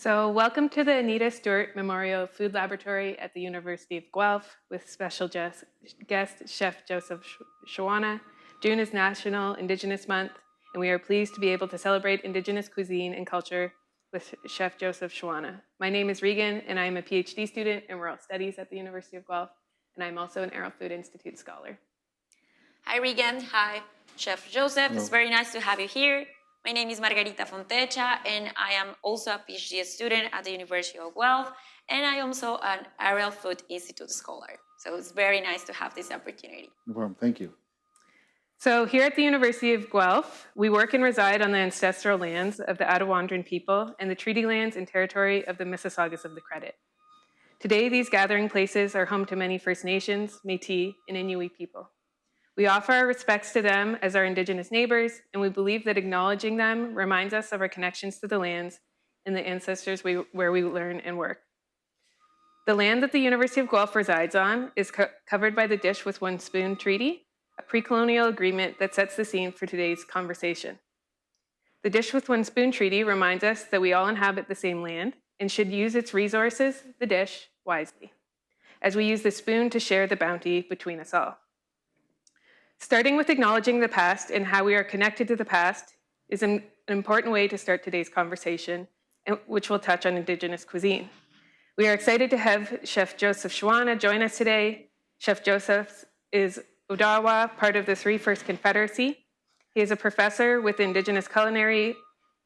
So welcome to the Anita Stewart Memorial Food Laboratory at the University of Guelph with special guest Chef Joseph Shawana. June is National Indigenous Month, and we are pleased to be able to celebrate Indigenous cuisine and culture with Chef Joseph Shawana. My name is Regan, and I am a PhD student in Rural Studies at the University of Guelph, and I'm also an Arrell Food Institute scholar. Hi, Regan. Hi, Chef Joseph. Hello. It's very nice to have you here. My name is Margarita Fontecha, and I am also a PhD student at the University of Guelph, and I am also an Arrell Food Institute scholar. So it's very nice to have this opportunity. No problem. Thank you. So here at the University of Guelph, we work and reside on the ancestral lands of the Adewandran people and the treaty lands and territory of the Mississaugas of the Credit. Today, these gathering places are home to many First Nations, Métis, and Inuit people. We offer our respects to them as our Indigenous neighbors, and we believe that acknowledging them reminds us of our connections to the lands and the ancestors where we learn and work. The land that the University of Guelph resides on is covered by the Dish with One Spoon Treaty, a pre-colonial agreement that sets the scene for today's conversation. The Dish with One Spoon Treaty reminds us that we all inhabit the same land and should use its resources, the dish, wisely, as we use the spoon to share the bounty between us all. Starting with acknowledging the past and how we are connected to the past is an important way to start today's conversation, which will touch on Indigenous cuisine. We are excited to have Chef Joseph Shawana join us today. Chef Joseph is Odawa, part of the Three First Confederacy. He is a professor with Indigenous Culinary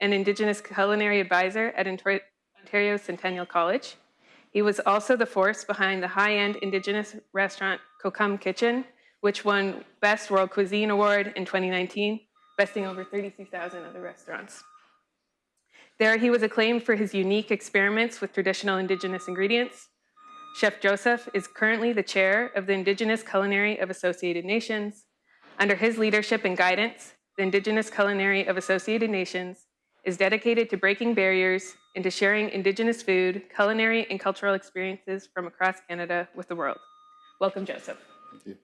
and Indigenous Culinary Advisor at Ontario Centennial College. He was also the force behind the high-end Indigenous restaurant Kokum Kitchen, which won Best World Cuisine Award in 2019, besting over 32,000 other restaurants. There, he was acclaimed for his unique experiments with traditional Indigenous ingredients. Chef Joseph is currently the chair of the Indigenous Culinary of Associated Nations. Under his leadership and guidance, the Indigenous Culinary of Associated Nations is dedicated to breaking barriers and to sharing Indigenous food, culinary, and cultural experiences from across Canada with the world. Welcome, Joseph. Thank you.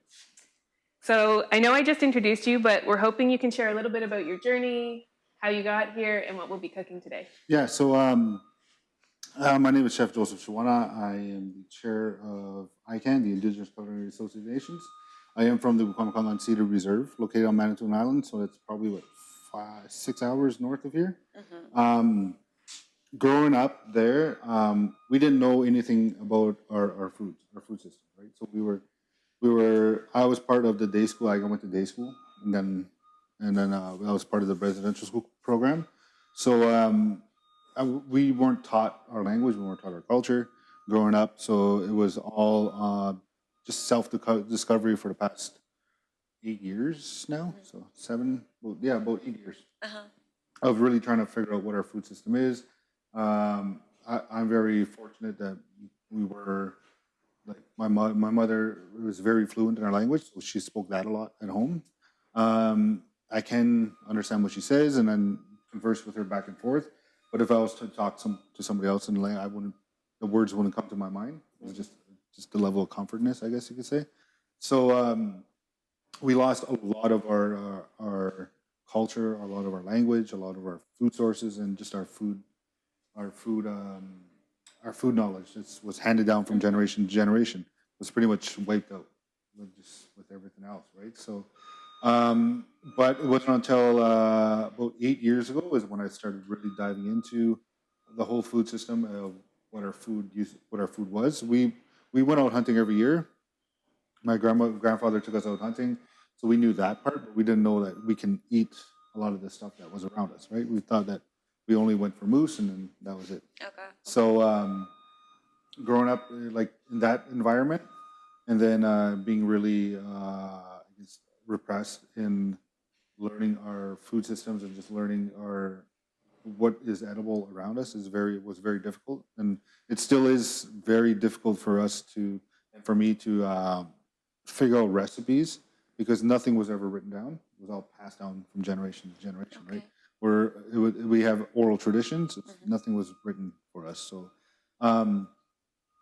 So I know I just introduced you, but we're hoping you can share a little bit about your journey, how you got here, and what we'll be cooking today. Yeah, so my name is Chef Joseph Shawana. I am the chair of ICANN, the Indigenous Culinary Associated Nations. I am from the Wikwamakwam Cedar Reserve, located on Manitoulin Island, so it's probably, 6 hours north of here. Growing up there, we didn't know anything about our food system, right? So I was part of the day school. I went to day school, and then I was part of the residential school program. So we weren't taught our language, we weren't taught our culture growing up. So it was all just self-discovery for the past 8 years now. So about 8 years of really trying to figure out what our food system is. I'm very fortunate that we were. Like my mother was very fluent in our language, so she spoke that a lot at home. I can understand what she says and then converse with her back and forth. But if I was to talk to somebody else in the language, the words wouldn't come to my mind. It was just the level of comfortness, I guess you could say. So we lost a lot of our culture, a lot of our language, a lot of our food sources, and just our food knowledge was handed down from generation to generation. It was pretty much wiped out with everything else, right? So, but it wasn't until about 8 years ago is when I started really diving into the whole food system of what our food was. We went out hunting every year. My grandfather took us out hunting, so we knew that part, but we didn't know that we can eat a lot of the stuff that was around us, right? We thought that we only went for moose, and then that was it. Okay. So growing up like in that environment, and then being really repressed in learning our food systems and just learning what is edible around us was very difficult, and it still is very difficult for me to figure out recipes because nothing was ever written down. It was all passed down from generation to generation, right? We have oral traditions. Nothing was written for us, so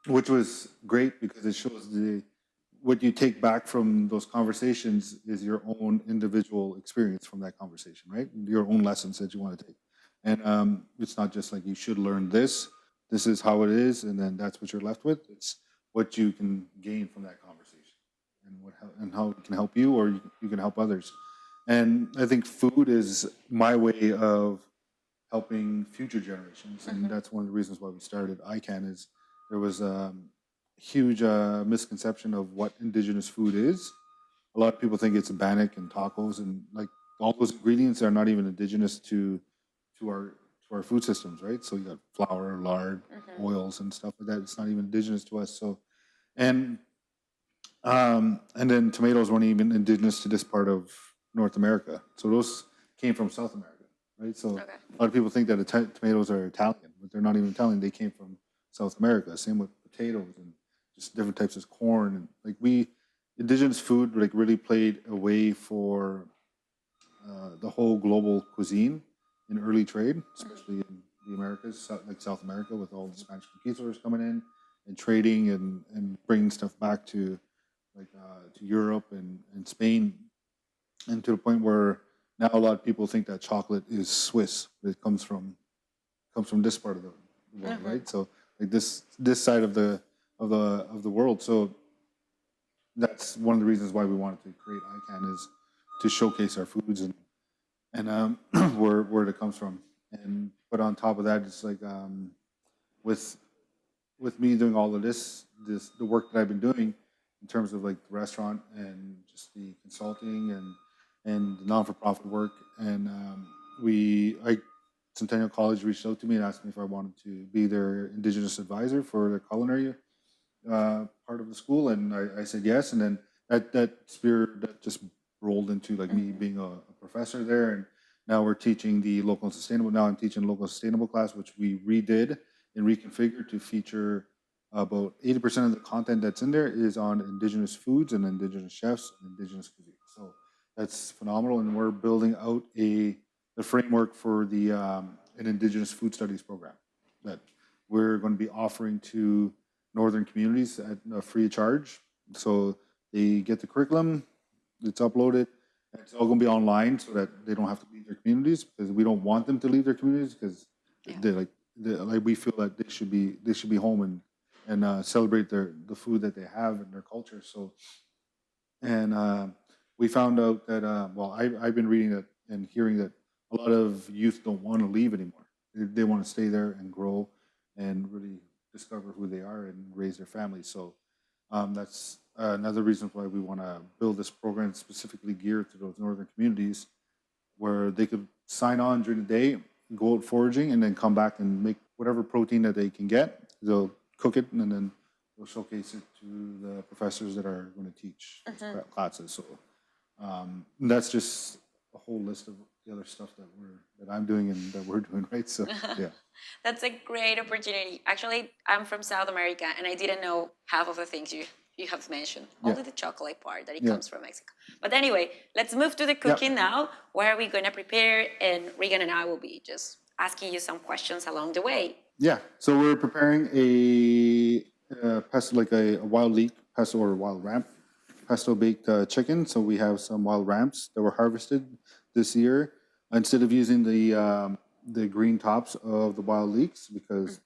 which was great because it shows what you take back from those conversations is your own individual experience from that conversation, right? Your own lessons that you want to take, and it's not just like you should learn this this is how it is, and then that's what you're left with. It's what you can gain from that conversation, and how it can help you, or you can help others. And I think food is my way of helping future generations, and that's one of the reasons why we started ICANN. Is there was a huge misconception of what Indigenous food is. A lot of people think it's bannock and tacos, and like all those ingredients are not even indigenous to our to our food systems, right? So you got flour, lard, oils, and stuff like that. It's not even indigenous to us. So and and then tomatoes weren't even indigenous to this part of North America. So those came from South America, right? So Okay. a lot of people think that tomatoes are Italian, but they're not even Italian. They came from South America. Same with potatoes and just different types of corn. And like indigenous food like really played a way for the whole global cuisine in early trade, especially in the Americas, like South America, with all the Spanish conquistadors coming in and trading and bringing stuff back to to Europe and Spain, and to the point where now a lot of people think that chocolate is Swiss, but it comes from this part of the world, right? So like this side of the world. So that's one of the reasons why we wanted to create ICANN, is to showcase our foods and where it comes from. And but on top of that, it's like with with me doing all of the work that I've been doing in terms of like the restaurant and just the consulting and the non for profit work. And Centennial College reached out to me and asked me if I wanted to be their Indigenous advisor for their culinary part of the school, and I said yes. And then that spirit that just rolled into like me being a professor there, and now we're teaching the local and sustainable. Now I'm teaching a local and sustainable class, which we redid and reconfigured to feature about 80% of the content that's in there is on Indigenous foods and Indigenous chefs and Indigenous cuisine. So that's phenomenal, and we're building out the framework for the an Indigenous food studies program that we're going to be offering to northern communities at free of charge. So they get the curriculum, it's uploaded, and it's all going to be online so that they don't have to leave their communities, because we don't want them to leave their communities, because like we feel that they should be home and celebrate the food that they have and their culture. So and we found out that I've been reading that and hearing that a lot of youth don't want to leave anymore. They want to stay there and grow and really discover who they are and raise their families. So that's another reason why we want to build this program specifically geared to those northern communities, where they could sign on during the day, go out foraging, and then come back and make whatever protein that they can get. They'll cook it, and then we'll showcase it to the professors that are going to teach classes. So that's just a whole list of the other stuff that I'm doing and that we're doing, right? So yeah. That's a great opportunity. Actually, I'm from South America, and I didn't know half of the things you have mentioned. Only the chocolate part that it comes from Mexico. But anyway, let's move to the cooking now. What are we going to prepare? And Regan and I will be just asking you some questions along the way. Yeah. So we're preparing a pesto, like a wild leek pesto or wild ramp pesto baked chicken. So we have some wild ramps that were harvested this year. Instead of using the green tops of the wild leeks, because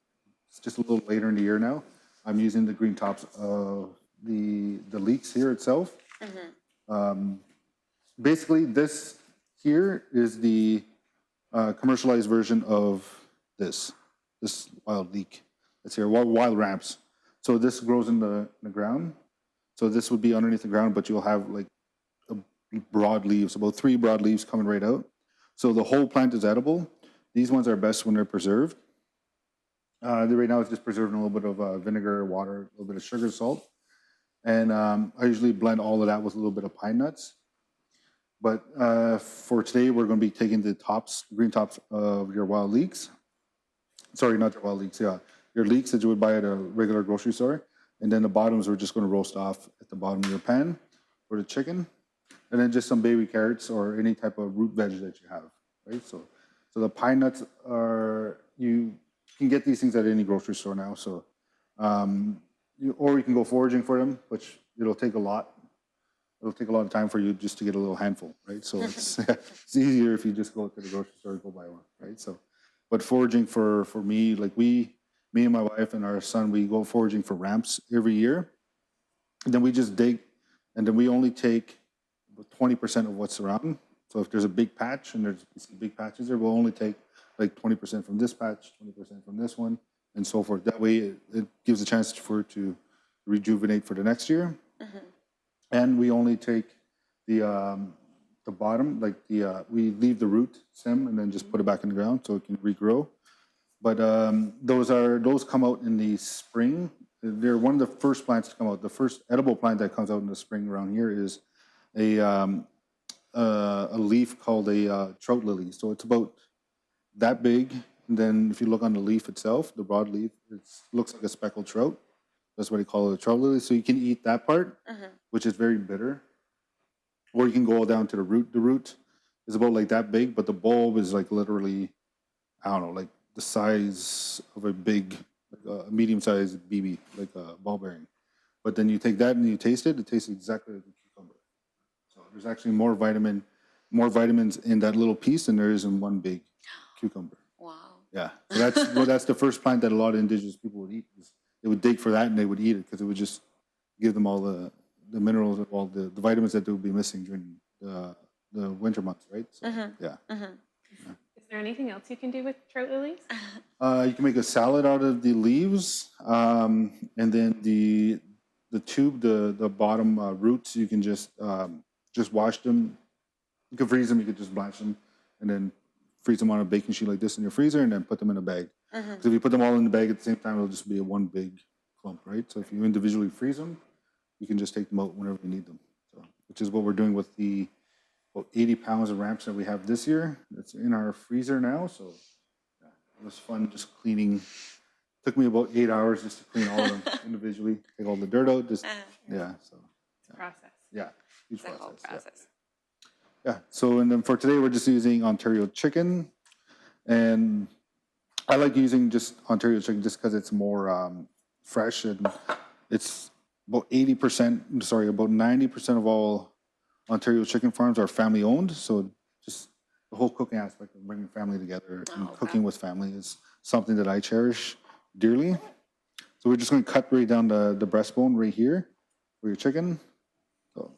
it's just a little later in the year now, I'm using the green tops of the leeks here itself. Basically, this here is the commercialized version of this wild leek. That's here, wild ramps. So this grows in the ground. So this would be underneath the ground, but you'll have like broad leaves, about 3 broad leaves coming right out. So the whole plant is edible. These ones are best when they're preserved. Right now it's just preserved in a little bit of vinegar, water, a little bit of sugar, salt. And I usually blend all of that with a little bit of pine nuts. But for today, we're going to be taking the green tops of your wild leeks. Sorry, not your wild leeks, yeah. Your leeks that you would buy at a regular grocery store. And then the bottoms we're just going to roast off at the bottom of your pan for the chicken. And then just some baby carrots or any type of root veg that you have, right? So the pine nuts you can get these things at any grocery store now. So, or you can go foraging for them, which it'll take a lot. It'll take a lot of time for you just to get a little handful, right? So it's easier if you just go to the grocery store and go buy one, right? So, but foraging for me, like we me and my wife and our son, we go foraging for ramps every year. And then we just dig, and then we only take 20% of what's around. So if there's a big patch and there's big patches there, we'll only take like 20% from this patch, 20% from this one, and so forth. That way it gives a chance for it to rejuvenate for the next year. And we only take the bottom, like we leave the root stem and then just put it back in the ground so it can regrow. But those come out in the spring. They're one of the first plants to come out. The first edible plant that comes out in the spring around here is a leaf called a trout lily. So it's about that big. And then if you look on the leaf itself, the broad leaf, it looks like a speckled trout. That's what they call it, a trout lily. So you can eat that part, which is very bitter. Or you can go all down to the root. The root is about like that big, but the bulb is like literally, I don't know, like the size of a big, like a medium-sized BB, like a ball bearing. But then you take that and you taste it. It tastes exactly like a cucumber. So there's actually more vitamins in that little piece than there is in one big cucumber. Wow. Yeah. So that's the first plant that a lot of indigenous people would eat. They would dig for that and they would eat it because it would just give them all the minerals, all the vitamins that they would be missing during the winter months, right? So, yeah. Is there anything else you can do with trout lilies? You can make a salad out of the leaves, and then the tube, the bottom roots, you can just wash them. You can freeze them. You could just blanch them, and then freeze them on a baking sheet like this in your freezer, and then put them in a bag. Because if you put them all in the bag at the same time, it'll just be a one big clump, right? So if you individually freeze them, you can just take them out whenever you need them. So, which is what we're doing with the about 80 pounds of ramps that we have this year. That's in our freezer now. So yeah, it was fun just cleaning. Took me about 8 hours just to clean all of them individually, take all the dirt out. Just yeah, so It's a process. yeah, huge It's a whole process. Yeah. So and then for today we're just using Ontario chicken, and I like using just Ontario chicken just because it's more fresh and it's about 80%. Sorry, about 90% of all Ontario chicken farms are family owned. So just the whole cooking aspect of bringing family together and cooking with family is something that I cherish dearly. So we're just going to cut right down the breastbone right here for your chicken. So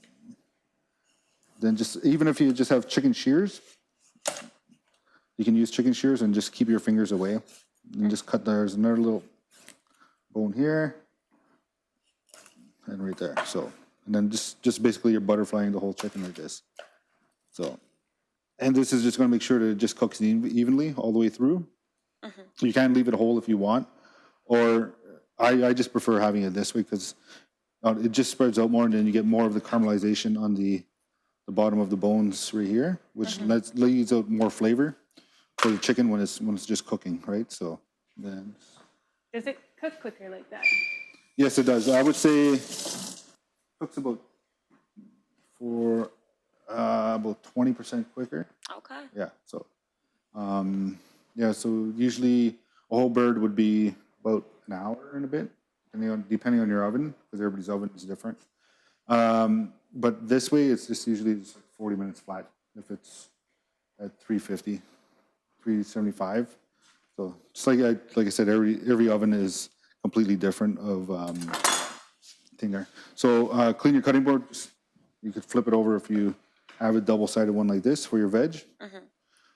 then just, even if you just have chicken shears, you can use chicken shears and just keep your fingers away. And just cut, there's another little bone here and right there. So, and then just basically you're butterflying the whole chicken like this. So, and this is just going to make sure that it just cooks evenly all the way through. You can leave it whole if you want, or I just prefer having it this way because it just spreads out more, and then you get more of the caramelization on the bottom of the bones right here, which leaves out more flavor for the chicken when it's just cooking, right? So then, Does it cook quicker like that? yes, it does. I would say cooks about 20% quicker. Okay. Yeah. So, so usually a whole bird would be about an hour and a bit, depending on your oven, because everybody's oven is different. But this way, it's just usually just like 40 minutes flat if it's at 350, 375. So just like I said, every oven is completely different of thing there. So clean your cutting board. You could flip it over if you have a double-sided one like this for your veg.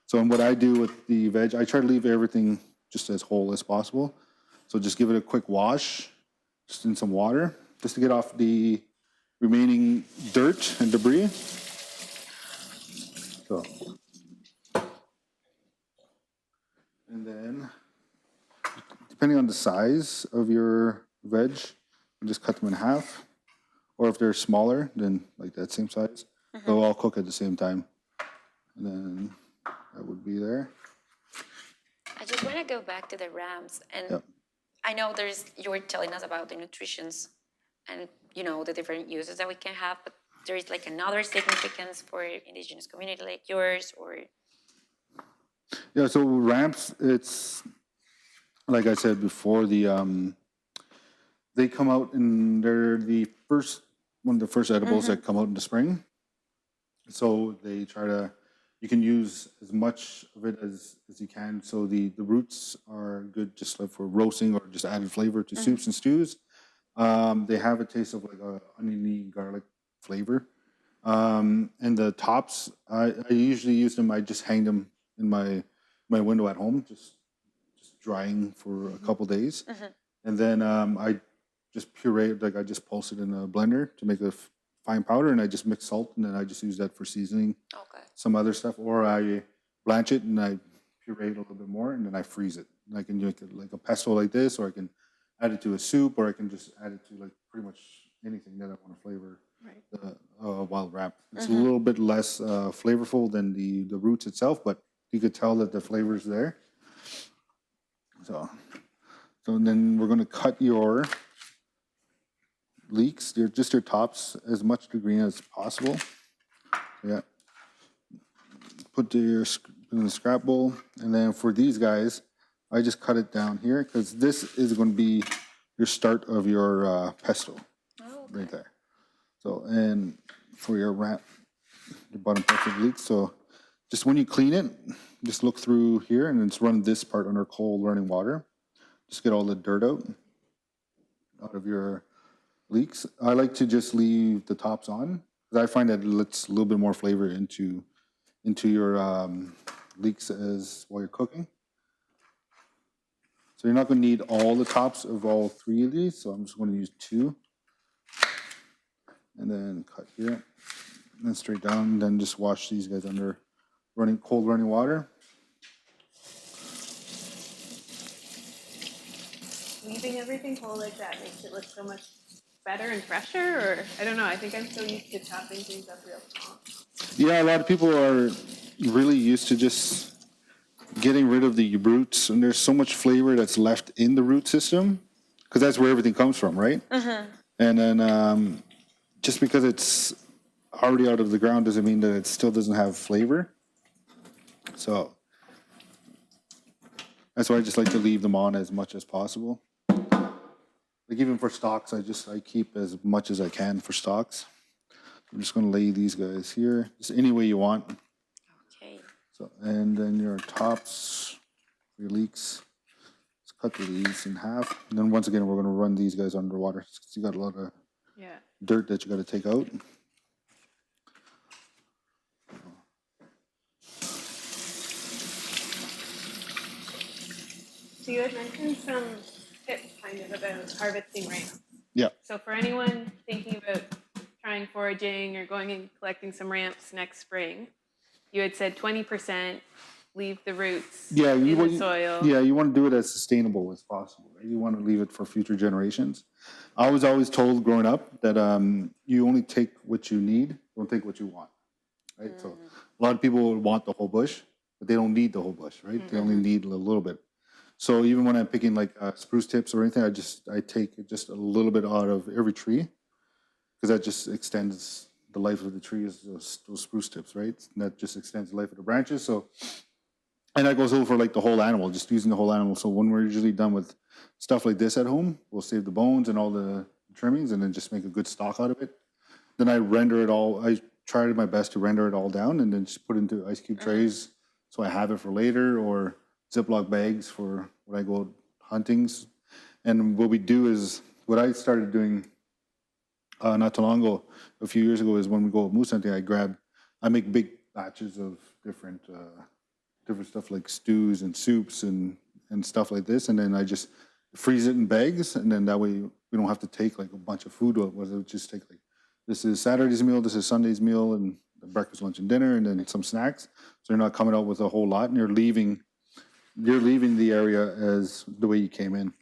So and what I do with the veg, I try to leave everything just as whole as possible. So just give it a quick wash, just in some water, just to get off the remaining dirt and debris. So, and then, depending on the size of your veg, you just cut them in half. Or if they're smaller, then like that same size, they'll all cook at the same time. And then that would be there. I just want to go back to the rams, and I know you were telling us about the nutritions and the different uses that we can have, but there is like another significance for indigenous community like yours, or so ramps, it's like I said before, they come out and they're one of the first edibles that come out in the spring. So they try to you can use as much of it as you can. So the roots are good just like for roasting or just added flavor to soups and stews. They have a taste of like a oniony garlic flavor. And the tops, I usually use them. I just hang them in my window at home, just drying for a couple days, and then I just puree, like I just pulse it in a blender to make a fine powder, and I just mix salt, and then I just use that for seasoning Okay. some other stuff, or I blanch it and I puree it a little bit more, and then I freeze it. And I can make it like a pesto like this, or I can add it to a soup, or I can just add it to like pretty much anything that I want to flavor Right. the wild wrap. It's a little bit less flavorful than the roots itself, but you could tell that the flavor is there. So then we're going to cut your leeks, just your tops, as much to green as possible. Yeah. Put your in the scrap bowl, and then for these guys, I just cut it down here because this is going to be your start of your pesto, right there. So, and for your wrap, your bottom part of the leeks. So, just when you clean it, just look through here and just run this part under cold running water. Just get all the dirt out of your leeks. I like to just leave the tops on because I find that it lets a little bit more flavor into your leeks as while you're cooking. So you're not going to need all the tops of all three of these. So I'm just going to use two, and then cut here, and then straight down. And then just wash these guys under cold running water. Leaving everything whole like that makes it look so much better and fresher, or I don't know. I think I'm so used to chopping things up real small. Yeah, a lot of people are really used to just getting rid of the roots, and there's so much flavor that's left in the root system because that's where everything comes from, right? And then just because it's already out of the ground doesn't mean that it still doesn't have flavor. So that's why I just like to leave them on as much as possible. Like even for stocks, I keep as much as I can for stocks. I'm just going to lay these guys here, just any way you want. Okay. So, and then your tops, your leeks, let's cut the leeks in half. And then once again, we're going to run these guys underwater because you got a lot of dirt that you got to take out. So you had mentioned some tips kind of about harvesting ramps. Yeah. So for anyone thinking about trying foraging or going and collecting some ramps next spring, you had said 20% leave the roots in the soil. Yeah, you want to do it as sustainable as possible. Right? You want to leave it for future generations. I was always told growing up that you only take what you need, don't take what you want. Right? So a lot of people want the whole bush, but they don't need the whole bush, right? They only need a little bit. So even when I'm picking like spruce tips or anything, I take just a little bit out of every tree because that just extends the life of the tree, is those spruce tips, right? And that just extends the life of the branches. So, and that goes over for like the whole animal, just using the whole animal. So when we're usually done with stuff like this at home, we'll save the bones and all the trimmings and then just make a good stock out of it. Then I render it all. I tried my best to render it all down and then just put it into ice cube trays so I have it for later, or Ziploc bags for when I go huntings. And what we do is, what I started doing not too long ago, a few years ago, is when we go moose hunting, I make big batches of different stuff like stews and soups and stuff like this, and then I just freeze it in bags, and then that way we don't have to take like a bunch of food. We'll just take like, this is Saturday's meal, this is Sunday's meal, and breakfast, lunch, and dinner, and then some snacks. So you're not coming out with a whole lot, and you're leaving the area as the way you came in.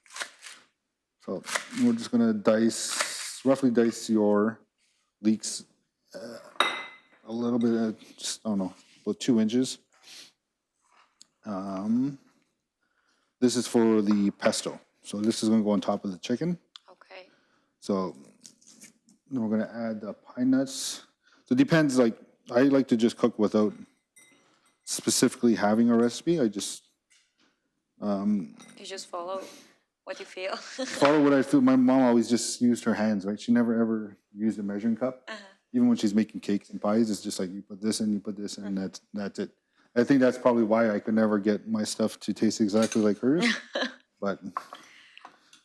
So we're just gonna roughly dice your leeks a little bit, just, I don't know, about 2 inches. This is for the pesto. So this is gonna go on top of the chicken. Okay. So then we're gonna add the pine nuts. So it depends, like, I like to just cook without specifically having a recipe. I just You just follow what you feel. follow what I feel. My mom always just used her hands, right? She never ever used a measuring cup. even when she's making cakes and pies, it's just like you put this in, you put this in, and that's it. I think that's probably why I could never get my stuff to taste exactly like hers. But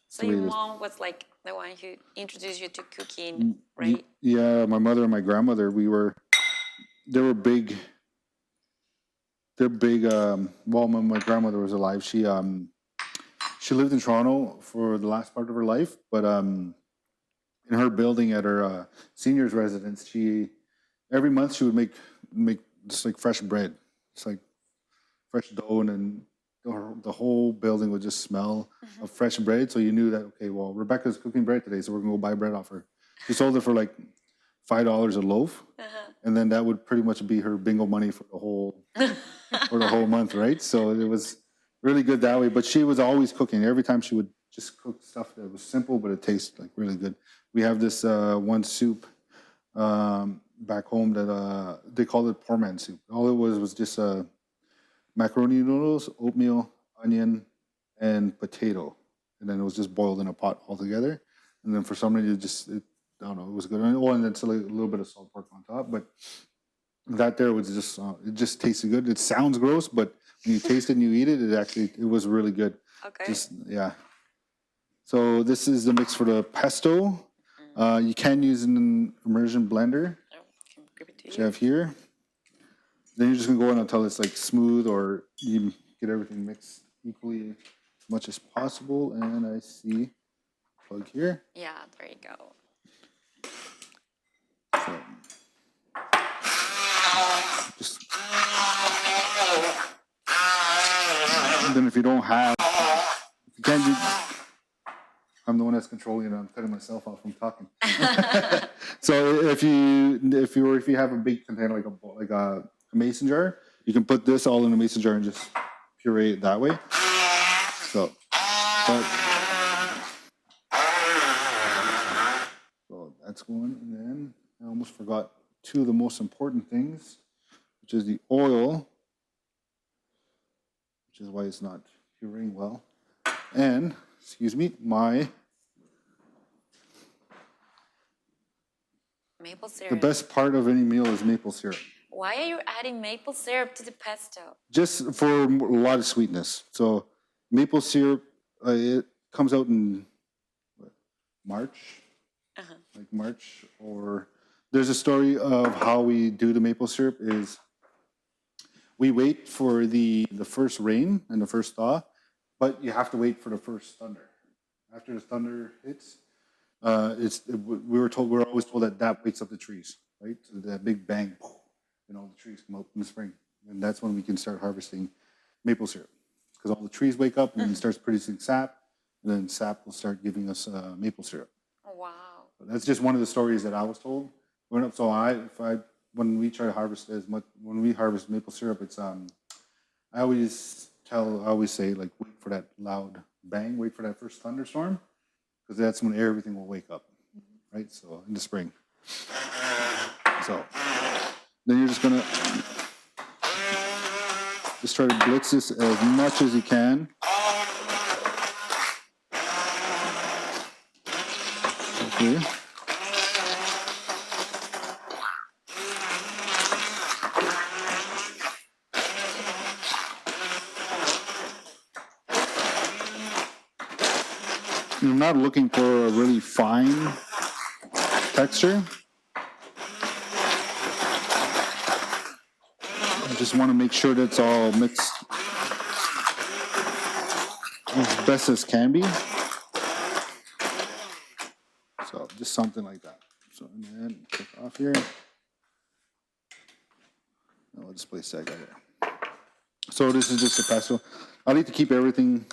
So your mom was like the one who introduced you to cooking, Y- right? Yeah, my mother and my grandmother, they were big. They're big. Well, when my grandmother was alive, she lived in Toronto for the last part of her life, but in her building at her seniors residence, she every month she would make just like fresh bread, just like fresh dough, and then the whole building would just smell of fresh bread. So you knew that, okay, well, Rebecca's cooking bread today, so we're gonna go buy bread off her. She sold it for like $5 a loaf, and then that would pretty much be her bingo money for the whole month, right? So it was really good that way. But she was always cooking. Every time she would just cook stuff that was simple, but it tasted like really good. We have this one soup back home that they call it poor man soup. All it was just macaroni noodles, oatmeal, onion, and potato, and then it was just boiled in a pot all together. And then for some reason, I don't know, it was good. Oh, and then a little bit of salt pork on top, but that there was just it just tasted good. It sounds gross, but when you taste it and you eat it, it was really good. Okay. Just yeah. So this is the mix for the pesto. You can use an immersion blender, I can give it to which you. I have here. Then you're just gonna go in until it's like smooth, or you get everything mixed equally as much as possible. And I see plug here. Yeah, there you go. So just and then if you don't have, if you can't do, I'm the one that's controlling it. I'm cutting myself off from talking. So if you have a big container like a mason jar, you can put this all in a mason jar and just puree it that way. So that's one. And then I almost forgot two of the most important things, which is the oil, which is why it's not pureeing well, and my Maple syrup. the best part of any meal is maple syrup. Why are you adding maple syrup to the pesto? Just for a lot of sweetness. So maple syrup, it comes out in March, like March. Or there's a story of how we do the maple syrup is we wait for the first rain and the first thaw, but you have to wait for the first thunder. After the thunder hits, we were always told that wakes up the trees, right? So that big bang, and all the trees come out in the spring, and that's when we can start harvesting maple syrup, because all the trees wake up and it starts producing sap, and then sap will start giving us maple syrup. Oh, wow. But that's just one of the stories that I was told growing up. So when we harvest maple syrup, it's I always say, like, wait for that loud bang, wait for that first thunderstorm, because that's when everything will wake up, right? So in the spring. So then you're just gonna just try to blitz this as much as you can. Okay. You're not looking for a really fine texture. You just want to make sure that it's all mixed as best as can be. So just something like that. So and then take off here. I'll just place that guy there. So this is just a pesto. I like to keep everything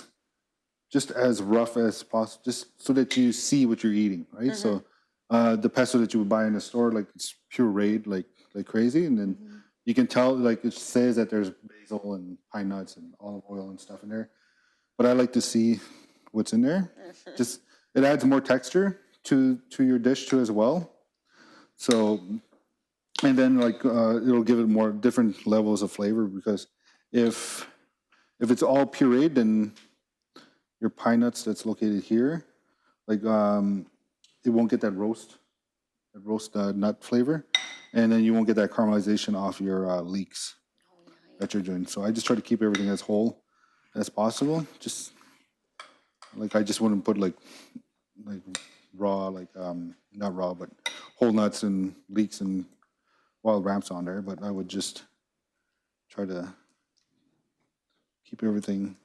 just as rough as possible, just so that you see what you're eating, right? So the pesto that you would buy in the store, like, it's pureed like crazy, and then you can tell, like, it says that there's basil and pine nuts and olive oil and stuff in there, but I like to see what's in there. Just it adds more texture to your dish too as well. So, and then it'll give it more different levels of flavor, because if it's all pureed, then your pine nuts that's located here, like, it won't get that roast roast nut flavor, and then you won't get that caramelization off your leeks that you're doing. So I just try to keep everything as whole as possible. Just like I just wouldn't put like raw, not raw, but whole nuts and leeks and wild ramps on there. But I would just try to keep everything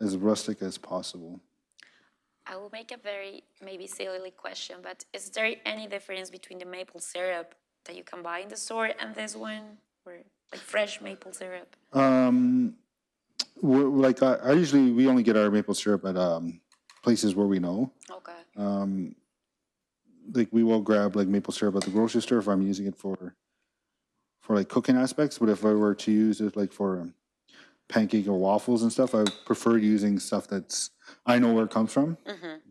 as rustic as possible. I will make a very maybe silly question, but is there any difference between the maple syrup that you can buy in the store and this one, or like fresh maple syrup? I usually we only get our maple syrup at places where we know. Okay. Like we will grab like maple syrup at the grocery store if I'm using it for like cooking aspects. But if I were to use it like for pancake or waffles and stuff, I prefer using stuff that's I know where it comes from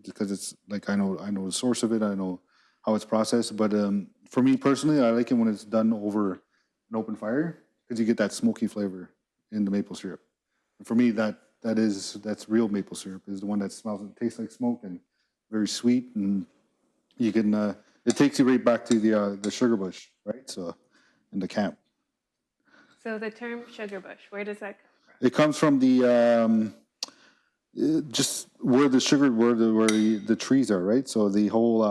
because it's like I know the source of it. I know how it's processed. But for me personally, I like it when it's done over an open fire because you get that smoky flavor in the maple syrup. And for me, that's real maple syrup is the one that smells and tastes like smoke and very sweet, and you can it takes you right back to the sugar bush, right? So in the camp. So the term sugar bush, where does that come from? It comes from the just where the trees are, right? So the whole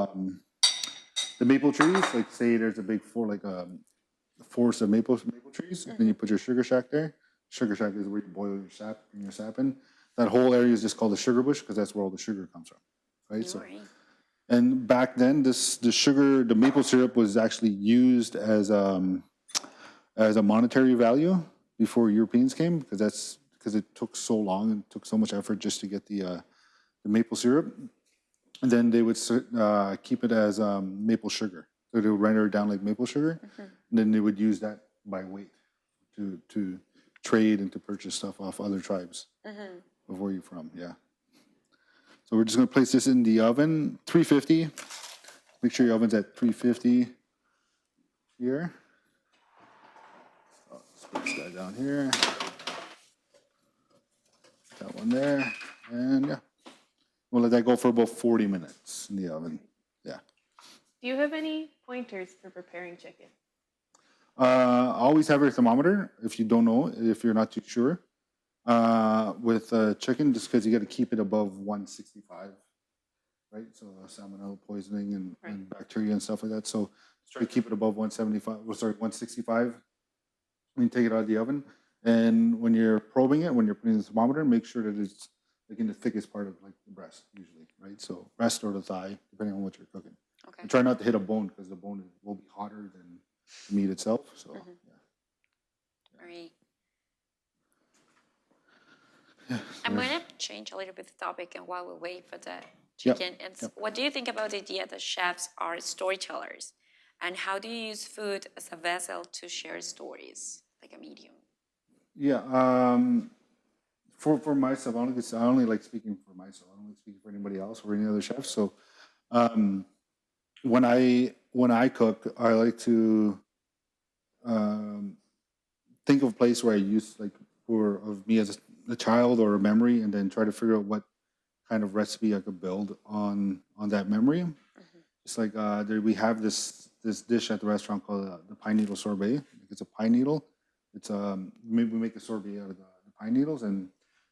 the maple trees, like say there's a big forest of maple trees, and then you put your sugar shack there. Sugar shack is where you boil your sap in. That whole area is just called the sugar bush because that's where all the sugar comes from, right? So, and back then, the maple syrup was actually used as a monetary value before Europeans came because it took so long and took so much effort just to get the maple syrup. And then they would keep it as maple sugar. So they would render it down like maple sugar, and then they would use that by weight to trade and to purchase stuff off other tribes of where you're from. Yeah. So we're just going to place this in the oven, 350. Make sure your oven's at 350 here. Let's put this guy down here. That one there. And yeah, we'll let that go for about 40 minutes in the oven. Yeah. Do you have any pointers for preparing chicken? Always have your thermometer if you don't know, if you're not too sure. With chicken, just because you got to keep it above 165, right? So salmonella poisoning and bacteria and stuff like that. So try to keep it above 165 when you take it out of the oven. And when you're probing it, when you're putting the thermometer, make sure that it's like in the thickest part of like the breast, usually, right? So breast or the thigh, depending on what you're cooking. Okay. And try not to hit a bone because the bone will be hotter than the meat itself. So, yeah. Right. Yeah, I'm going to change a little bit the topic, and while we wait for the chicken, what do you think about the idea that chefs are storytellers? And how do you use food as a vessel to share stories, like a medium? Yeah. For myself, I only like speaking for myself. I don't like speaking for anybody else or any other chefs. So, when I cook, I like to think of a place where I use like of me as a child or a memory, and then try to figure out what kind of recipe I could build on that memory. It's like we have this dish at the restaurant called the pine needle sorbet. It's a pine needle. It's we make a sorbet out of the pine needles, and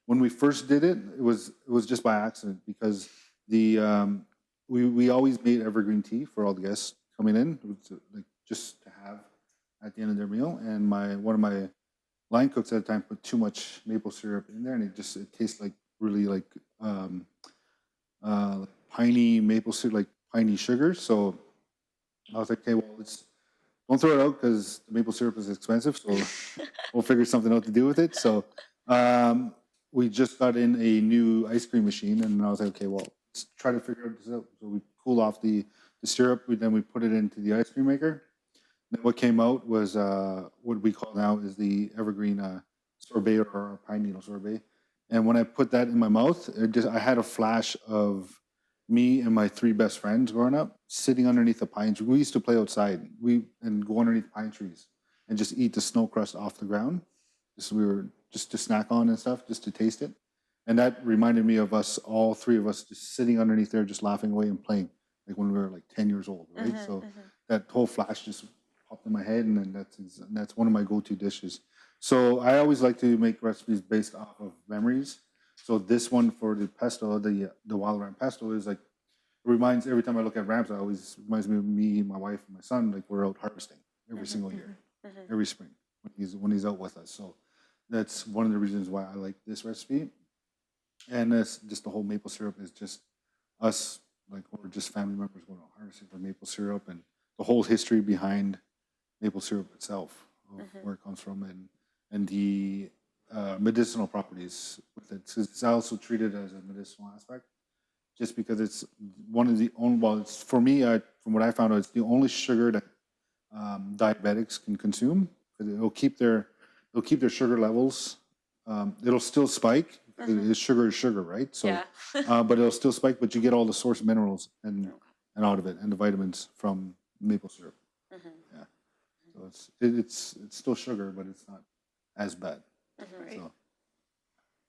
when we first did it, it was just by accident because we always made evergreen tea for all the guests coming in, it was like just to have at the end of their meal. And one of my line cooks at the time put too much maple syrup in there, and it tastes like really like piney maple syrup, like piney sugar. So I was like, okay, well, don't throw it out because the maple syrup is expensive. So we'll figure something out to do with it. So we just got in a new ice cream machine, and I was like, okay, well, let's try to figure this out. So we cool off the syrup, then we put it into the ice cream maker. And what came out was what we call now is the evergreen sorbet or pine needle sorbet. And when I put that in my mouth, I had a flash of me and my three best friends growing up sitting underneath a pine tree. We used to play outside and go underneath pine trees and just eat the snow crust off the ground. We were just to snack on and stuff, just to taste it. And that reminded me of us, all three of us, just sitting underneath there, just laughing away and playing. like when we were like 10 years old, right? So that whole flash just popped in my head, and then that's one of my go-to dishes. So I always like to make recipes based off of memories. So this one for the pesto, the wild ram pesto, is like reminds every time I look at rams, it always reminds me of me, my wife, and my son. Like we're out harvesting every single year, every spring when he's out with us. So that's one of the reasons why I like this recipe. And that's just the whole maple syrup is just us, like we're just family members going out harvesting for maple syrup, and the whole history behind maple syrup itself, of where it comes from, and the medicinal properties with it. So it's also treated as a medicinal aspect, just because it's one of the only. Well, it's for me, from what I found out, it's the only sugar that diabetics can consume. It'll keep their sugar levels. It'll still spike. Sugar is sugar, right? So, Yeah. But it'll still spike. But you get all the source minerals and out of it, and the vitamins from maple syrup. Yeah. So it's still sugar, but it's not as bad. Right. So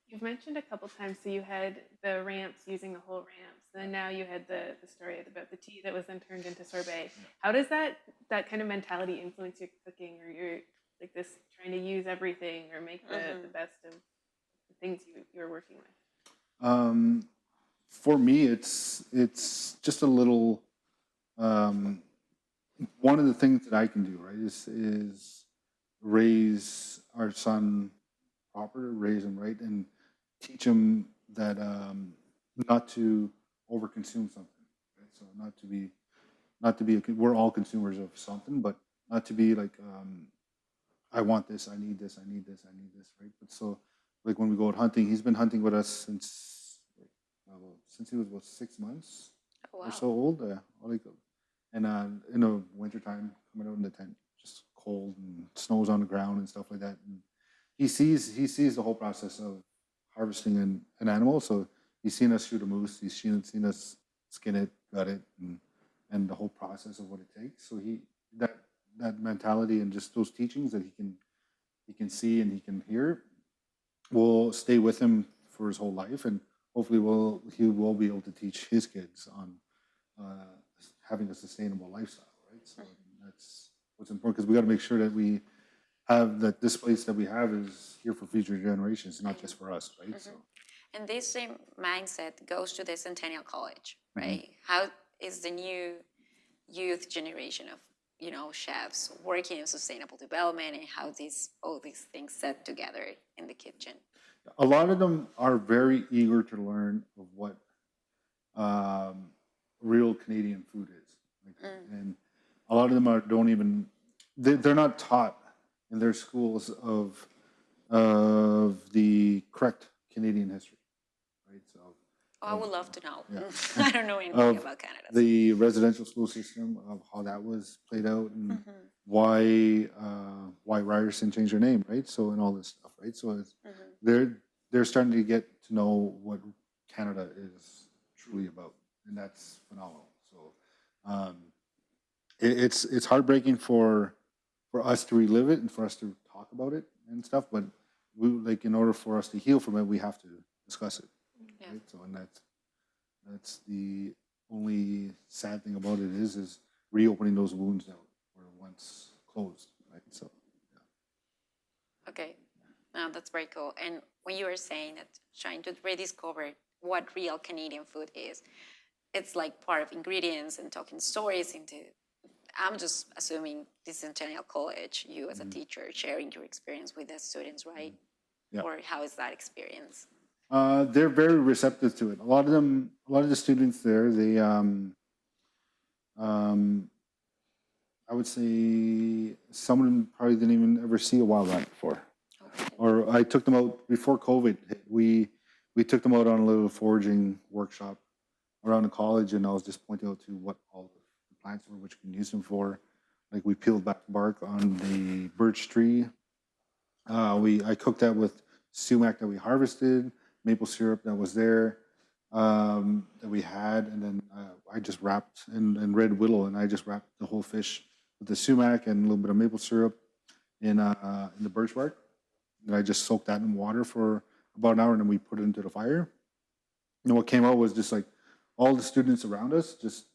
You've mentioned a couple times, so you had the ramps using the whole ramps, and then now you had the story about the tea that was then turned into sorbet. How does that kind of mentality influence your cooking, or your like this trying to use everything or make the best of the things you're working with? for me, it's just a little. One of the things that I can do, right, is raise our son proper, raise him right, and teach him that not to overconsume something. Right? So not to be. We're all consumers of something, but not to be like I want this, I need this, I need this, I need this, right? But so like when we go out hunting, he's been hunting with us since he was about 6 months Oh, or wow. so old. Like, and in the wintertime, coming out in the tent, just cold and snows on the ground and stuff like that. And he sees the whole process of harvesting an animal. So he's seen us shoot a moose. He's seen us skin it, gut it, and the whole process of what it takes. So that that mentality and just those teachings that he can see and he can hear will stay with him for his whole life, and hopefully he will be able to teach his kids on uh, having a sustainable lifestyle, right? So that's what's important, because we got to make sure that we have that this place that we have is here for future generations, not just for us, right? So And this same mindset goes to the Centennial College, right? How is the new youth generation of chefs working in sustainable development, and how all these things set together in the kitchen? a lot of them are very eager to learn of what um, real Canadian food is, like, and a lot of them don't even they're not taught in their schools of the correct Canadian history, right? So Oh, I would love to know. yeah. I don't know anything Of about Canada. the residential school system, of how that was played out, and why Ryerson changed their name, right? So and all this stuff, right? So they're starting to get to know what Canada is truly about, and that's phenomenal. So um, it's heartbreaking for us to relive it and for us to talk about it and stuff, but we like in order for us to heal from it, we have to discuss it, Yeah. right? So and that's the only sad thing about it is reopening those wounds that were once closed, right? So Okay. No, that's very cool. And when you were saying that trying to rediscover what real Canadian food is, it's like part of ingredients and talking stories into. I'm just assuming this Centennial College, you as a teacher sharing your experience with the students, right? yeah. Or how is that experience? They're very receptive to it. A lot of the students there, um, I would say some of them probably didn't even ever see a wild rat before. Okay. Or I took them out before COVID hit. We took them out on a little foraging workshop around the college, and I was just pointing out to what all the plants were, which you can use them for. Like we peeled back the bark on the birch tree. I cooked that with sumac that we harvested, maple syrup that was there, that we had, and then I just wrapped in red willow, and I just wrapped the whole fish with the sumac and a little bit of maple syrup in the birch bark. And I just soaked that in water for about an hour, and then we put it into the fire. And what came out was just like all the students around us just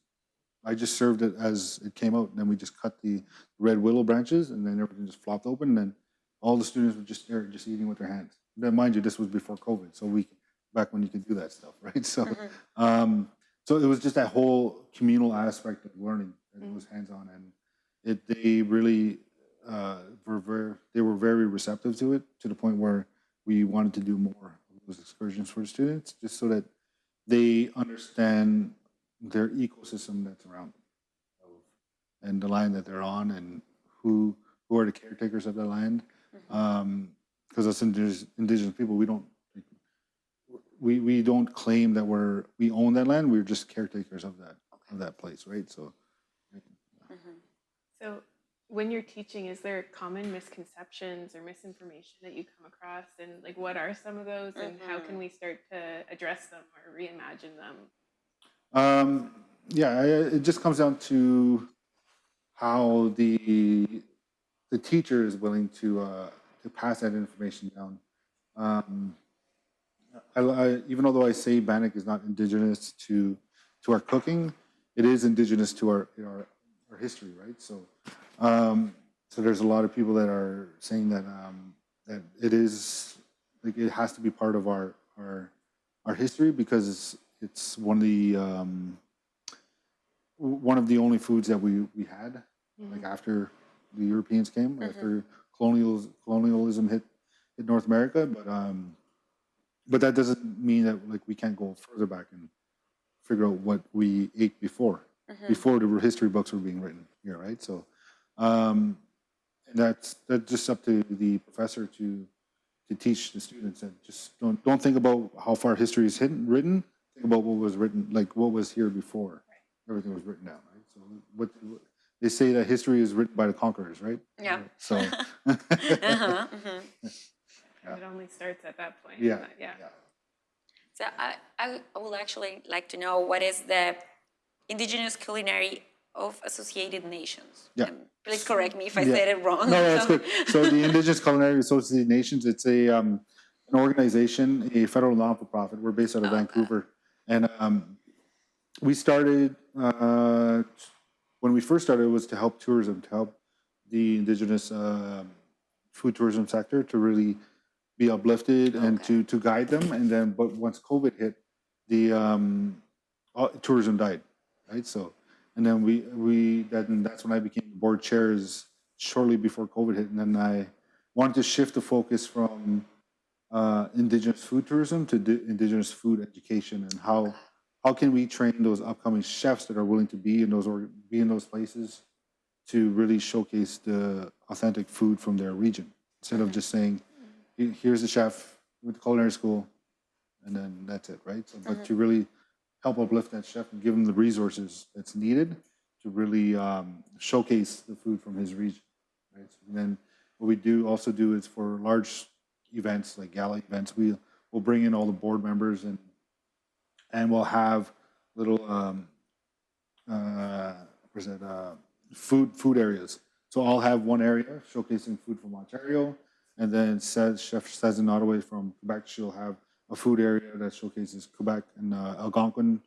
I just served it as it came out, and then we just cut the red willow branches, and then everything just flopped open, and then all the students were just there, just eating with their hands. Then, mind you, this was before COVID, so back when you could do that stuff, right? So, so it was just that whole communal aspect of learning that was hands-on, and they really they were very receptive to it, to the point where we wanted to do more of those excursions for the students, just so that they understand their ecosystem that's around them, and the land that they're on, and who are the caretakers of the land. Because as indigenous people, we don't claim that we own that land. We're just caretakers of that place, right? So. So when you're teaching, is there common misconceptions or misinformation that you come across, and like what are some of those, and how can we start to address them or reimagine them? Yeah, it just comes down to how the teacher is willing to pass that information down. Even although I say Bannock is not indigenous to our cooking, it is indigenous to our history, right? So, so there's a lot of people that are saying that that it is, like, it has to be part of our history, because it's one of the only foods that we had, like, after the Europeans came, after colonialism hit North America, but that doesn't mean that, like, we can't go further back and figure out what we ate before the history books were being written here, right? So that's just up to the professor to teach the students, and just don't think about how far history is written. Think about what was written, like what was here before everything was written down, right? So what they say, that history is written by the conquerors, right? Yeah. So. It only starts at that point. Yeah. So I would actually like to know, what is the indigenous culinary of associated nations? Yeah. Please correct me if I said it wrong. No, that's good. So the Indigenous Culinary Associated Nations, it's an organization, a federal non-for-profit. We're based out of Vancouver, and we started when we first started, it was to help tourism, to help the Indigenous food tourism sector to really be uplifted and to guide them. And then, but once COVID hit, the tourism died, right? So, and then that's when I became board chairs shortly before COVID hit, and then I wanted to shift the focus from Indigenous food tourism to Indigenous food education, and how can we train those upcoming chefs that are willing to be in those places to really showcase the authentic food from their region, instead of just saying, here's the chef with the culinary school, and then that's it, right? So, but to really help uplift that chef and give him the resources that's needed to really showcase the food from his region, right? So, and then what we also do is, for large events, like gala events, we'll bring in all the board members, and we'll have little food areas. So I'll have one area showcasing food from Ontario, and then Chef Cezanne Ottaway from Quebec, she'll have a food area that showcases Quebec and Algonquin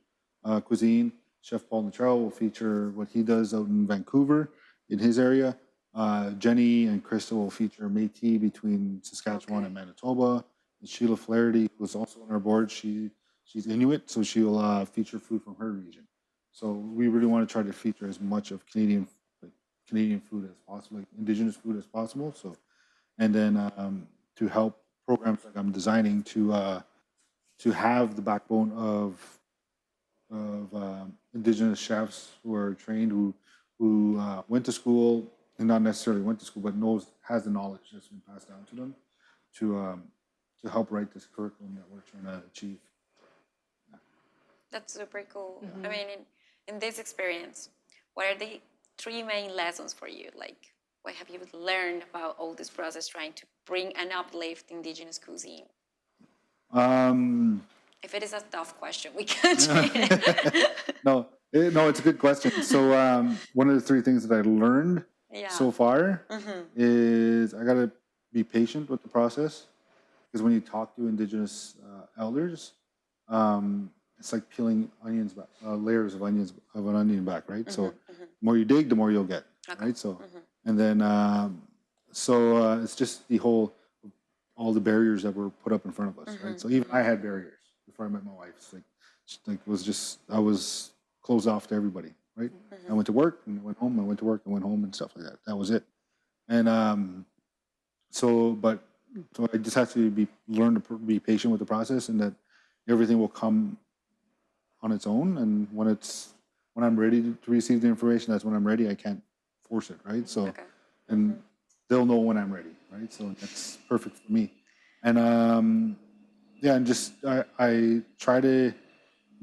cuisine. Chef Paul Natrell will feature what he does out in Vancouver in his area. Jenny and Krista will feature Métis between Saskatchewan and Manitoba. And Sheila Flaherty, who's also on our board, she's Inuit, so she'll feature food from her region. So we really want to try to feature as much of Canadian food as possible, like Indigenous food as possible. So, and then to help programs like I'm designing to have the backbone of Indigenous chefs who are trained, who went to school, and not necessarily went to school, but has the knowledge that's been passed down to them, to help write this curriculum that we're trying to achieve. That's super cool. I mean, in this experience, what are the 3 main lessons for you? Like, what have you learned about all this process trying to bring and uplift Indigenous cuisine? If it is a tough question, we can't change it. No, it's a good question. So one of the 3 things that I learned so far is I got to be patient with the process, because when you talk to Indigenous elders, it's like peeling onions back, layers of an onion back, right? So the more you dig, the more you'll get, right? So, and then it's just all the barriers that were put up in front of us, right? So even I had barriers before I met my wife. It's like it was just I was closed off to everybody, right? I went to work and went home. I went to work and went home and stuff like that. That was it. And so I just have to learn to be patient with the process, and that everything will come on its own. And when I'm ready to receive the information, that's when I'm ready. I can't force it, right? So, and they'll know when I'm ready, right? So that's perfect for me. And and just I try to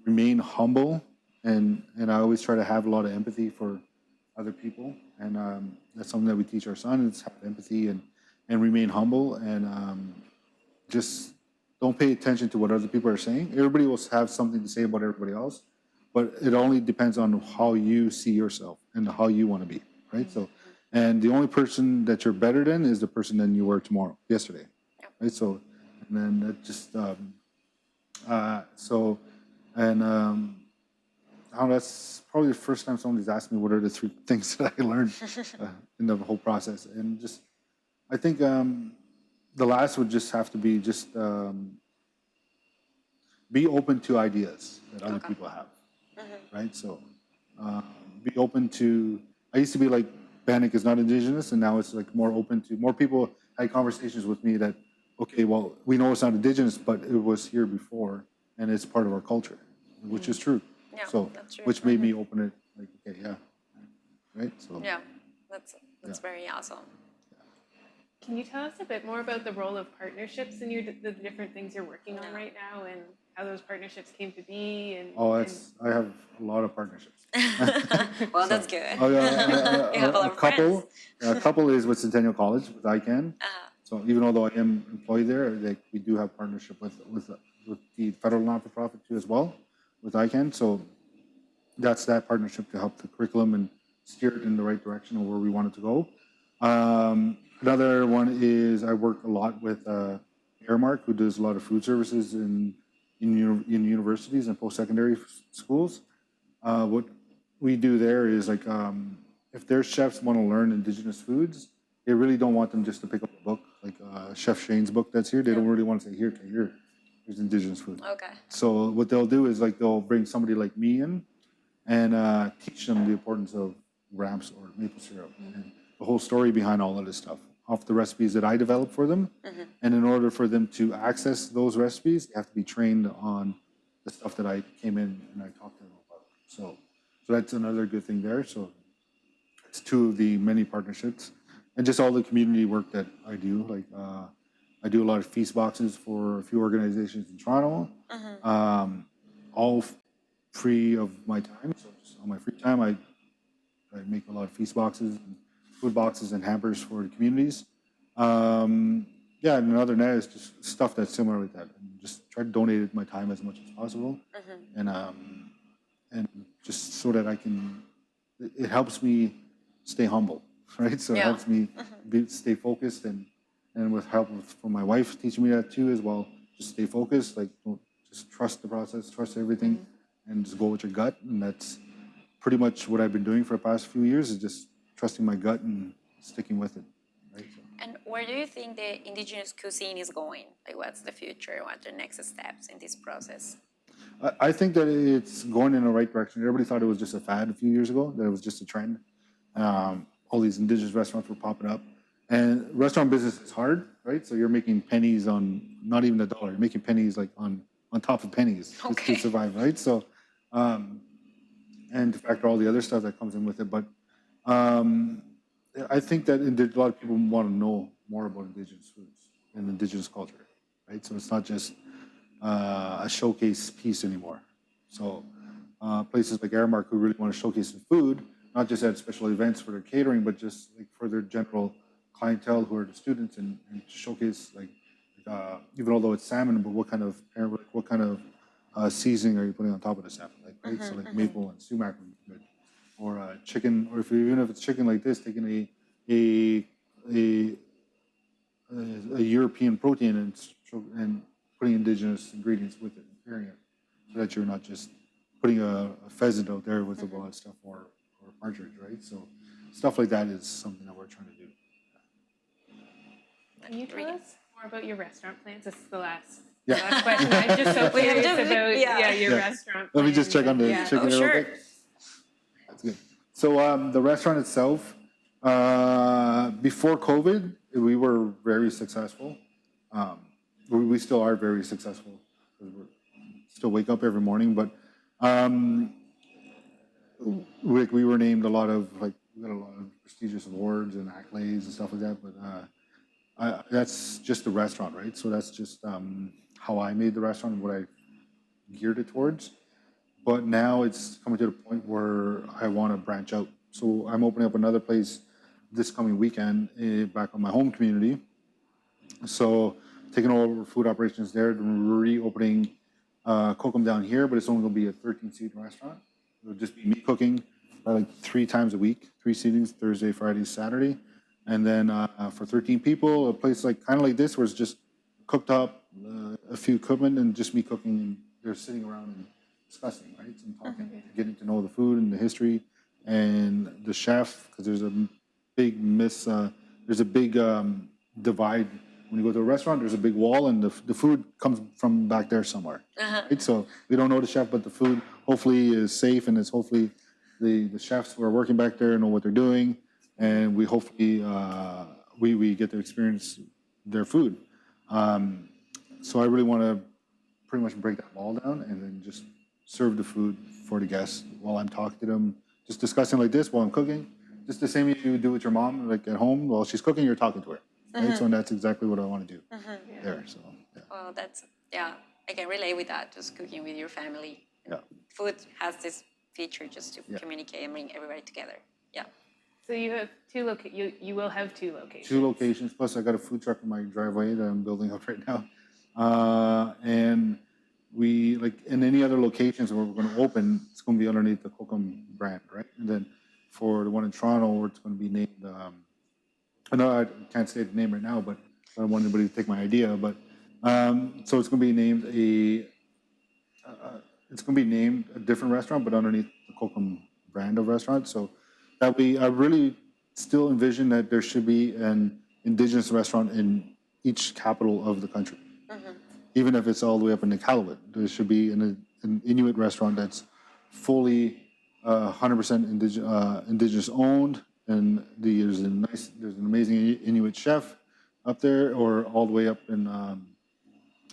remain humble, and I always try to have a lot of empathy for other people, and that's something that we teach our son is have empathy and remain humble, and just don't pay attention to what other people are saying. Everybody will have something to say about everybody else, but it only depends on how you see yourself and how you want to be, right? So, and the only person that you're better than is the person than you were yesterday, right? So, and then that just so, and that's probably the first time somebody's asked me what are the three things that I learned in the whole process, and just I think the last would just have to be just be open to ideas that other people have, right? So be open to. I used to be like Bannock is not Indigenous, and now it's like more open to more people had conversations with me that okay, well we know it's not Indigenous, but it was here before, and it's part of our culture, which is true. Yeah, so that's true. which made me open it like okay, yeah, right. So Yeah, that's very awesome. Can you tell us a bit more about the role of partnerships in the different things you're working on right now, and how those partnerships came to be? I have a lot of partnerships. Well, that's good. You have a lot of couple, friends. a couple is with Centennial College with ICANN. So even although I am employed there, like we do have partnership with the federal not-for-profit too as well with ICANN. So that's that partnership to help the curriculum and steer it in the right direction of where we want it to go. Another one is I work a lot with Airmark, who does a lot of food services in universities and post-secondary schools. What we do there is like if their chefs want to learn Indigenous foods, they really don't want them just to pick up a book like Chef Shane's book that's here. They don't really want to say here's Indigenous food. Okay. So what they'll do is like they'll bring somebody like me in and teach them the importance of ramps or maple syrup and the whole story behind all of this stuff off the recipes that I developed for them. And in order for them to access those recipes, they have to be trained on the stuff that I came in and I talked to them about. So that's another good thing there. So it's two of the many partnerships and just all the community work that I do. Like I do a lot of feast boxes for a few organizations in Toronto, all free of my time. So just on my free time, I make a lot of feast boxes, and food boxes, and hampers for the communities. And another than that is just stuff that's similar like that. And just try to donate my time as much as possible, and just so that I can. It helps me stay humble, right? So it helps me stay focused, and with help from my wife teaching me that too as well. Just stay focused, like don't just trust the process, trust everything, and just go with your gut. And that's pretty much what I've been doing for the past few years is just trusting my gut and sticking with it. Right? So. And where do you think the Indigenous cuisine is going? Like, what's the future? What are the next steps in this process? I think that it's going in the right direction. Everybody thought it was just a fad a few years ago, that it was just a trend. All these Indigenous restaurants were popping up. And restaurant business is hard, right? So you're making pennies on not even a dollar. You're making pennies like on top of pennies to survive, right? So, and to factor all the other stuff that comes in with it. But I think that a lot of people want to know more about Indigenous foods and Indigenous culture, right? So it's not just a showcase piece anymore. So places like Airmark who really want to showcase the food, not just at special events for their catering, but just like for their general clientele who are the students, and to showcase like even although it's salmon, but what kind of seasoning are you putting on top of the salmon? Like right, so like maple and sumac would be good, or chicken, or even if it's chicken like this, taking a European protein and putting Indigenous ingredients with it, and pairing it. so that you're not just putting a pheasant out there with a lot of stuff or partridge, right? So stuff like that is something that we're trying to do. Can you tell Regan. us more about your restaurant plans? This is the last Yeah. question. I'm just so We have curious to- about your Yeah. restaurant Let me just check on the plans. chicken Oh, real sure. quick. That's good. So the restaurant itself, before COVID, we were very successful. We still are very successful because we still wake up every morning. But we were named a lot of we got a lot of prestigious awards and accolades and stuff like that. But that's just the restaurant, right? So that's just how I made the restaurant and what I geared it towards. But now it's coming to the point where I want to branch out. So I'm opening up another place this coming weekend back on my home community. So taking over food operations there, reopening Kokum down here, but it's only going to be a 13-seat restaurant. It'll just be me cooking like 3 times a week, 3 seatings, Thursday, Friday, Saturday. And then for 13 people, a place like kind of like this where it's just cooked up, a few equipment, and just me cooking. And they're sitting around and discussing, right? And talking, getting to know the food and the history and the chef, because there's a big divide. When you go to a restaurant, there's a big wall, and the food comes from back there somewhere. Right? So we don't know the chef, but the food hopefully is safe, and it's hopefully the chefs who are working back there know what they're doing, and we hopefully we get to experience their food. So I really want to pretty much break that wall down and then just serve the food for the guests while I'm talking to them, just discussing like this while I'm cooking. Just the same you do with your mom, like at home while she's cooking, you're talking to her. Right? So that's exactly what I want to do there. So yeah. Well, that's, I can relate with that, just cooking with your family. Yeah. Food has this feature just to communicate and bring everybody together. Yeah. So you have you will have 2 locations. 2 locations, plus I got a food truck in my driveway that I'm building up right now. And we, like in any other locations where we're going to open, it's going to be underneath the Kokum brand, right? And then for the one in Toronto, it's going to be named, I know I can't say the name right now, but I don't want anybody to take my idea, but so it's going to be named a different restaurant, but underneath the Kokum brand of restaurant. So that I really still envision that there should be an Indigenous restaurant in each capital of the country. Even if it's all the way up in Iqaluit, there should be an Inuit restaurant that's fully 100% Indigenous owned, and there's an amazing Inuit chef up there, or all the way up in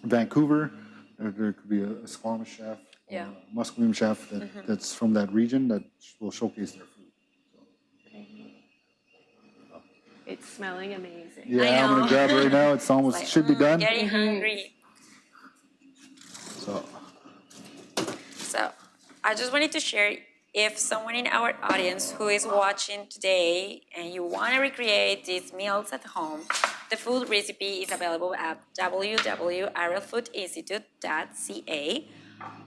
Vancouver. There could be a Squamish chef, or a Musqueam chef that's from that region that will showcase their food. It's smelling amazing. Yeah, I I'm know. gonna grab it right now. It's almost Like, should be done. Getting hungry. So I just wanted to share, if someone in our audience who is watching today and you want to recreate these meals at home, the food recipe is available at www.arrellfoodinstitute.ca.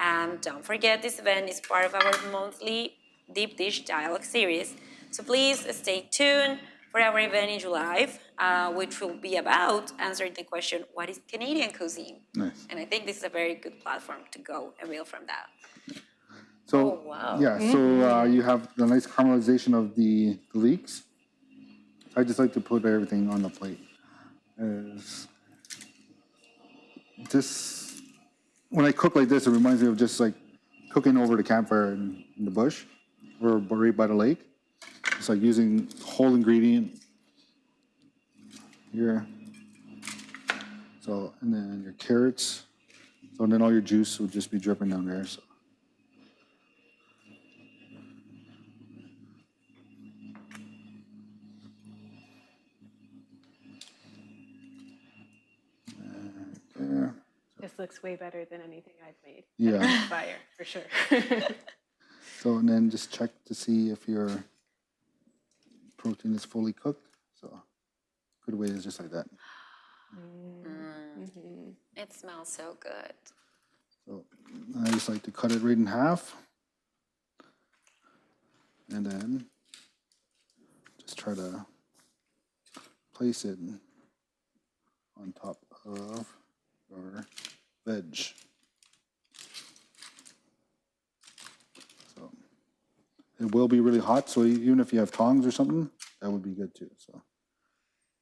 And don't forget, this event is part of our monthly Deep Dish Dialogue series. So please stay tuned for our event in July, which will be about answering the question, what is Canadian cuisine? Nice. And I think this is a very good platform to go and build from that. So Oh, wow. yeah, so you have the nice caramelization of the leeks. I just like to put everything on the plate. This, when I cook like this, it reminds me of just like cooking over the campfire in the bush or right by the lake. It's like using whole ingredient here. So, and then your carrots. So, and then all your juice will just be dripping down there. So. There. This looks way better than anything I've made. Yeah. Fire, for sure. So, and then just check to see if your protein is fully cooked. So, good way is just like that. It smells so good. So, I just like to cut it right in half. And then just try to place it on top of your veg. it will be really hot. So even if you have tongs or something, that would be good too. So,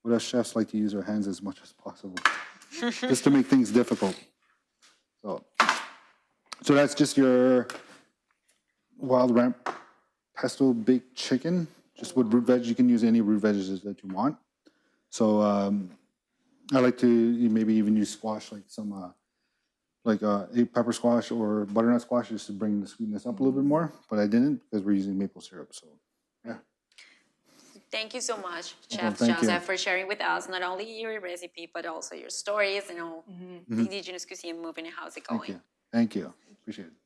but us chefs like to use our hands as much as possible, just to make things difficult. So, so that's just your wild ramp pesto baked chicken, just with root veg. You can use any root veggies that you want. So I like to maybe even use squash, like some a pepper squash or butternut squash, just to bring the sweetness up a little bit more. But I didn't because we're using maple syrup. So yeah. Thank you so much, Well, Chef thank you. Joseph, for sharing with us not only your recipe, but also your stories and all the Indigenous cuisine movement and how's it Thank going. you. Thank you. Appreciate it.